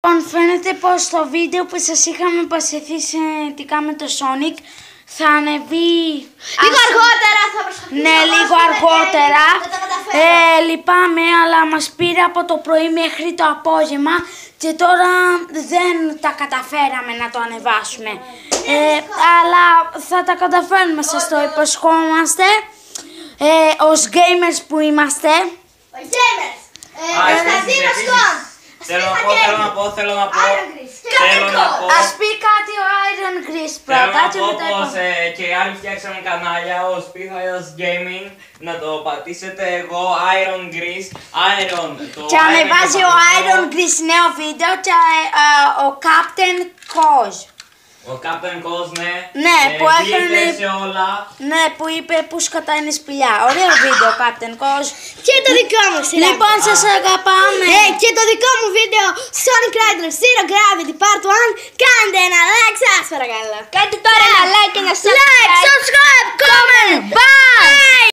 Λοιπόν, φαίνεται πως στο βίντεο που σας είχαμε υποσχεθεί σχετικά με το Sonic θα ανεβεί... Λίγο αργότερα θα προσπαθήσουμε. Ναι, λίγο αργότερα. Λυπάμαι, αλλά μας πήρε από το πρωί μέχρι το απόγευμα και τώρα δεν τα καταφέραμε να το ανεβάσουμε. Αλλά θα τα καταφέρουμε, σας το υποσχόμαστε. Ως gamers που είμαστε. Gamers! Κωνσταντίνος Κον! Θέλω να πω. Ας πει κάτι ο Iron Grease πρώτα και μετά πως και οι άλλοι φτιάξανε κανάλια, ο Σπίχαιος Gaming, να το πατήσετε εγώ, Iron Grease, Iron. Και ανεβάζει ο Iron Grease νέο βίντεο και ο Captain Koz. Ο Captain Koz, Ναι, που έκανε σε όλα. Ναι, που είπε που σκατά είναι σπηλιά. Ωραίο βίντεο, Captain Koz. Και το δικό μου σειρά. Λοιπόν, σας αγαπάμε. Και το δικό μου βίντεο Sonic Rider Zero Gravity Part 1. Κάντε ένα like, σας παρακαλώ. Κάντε τώρα ένα like και ένα subscribe.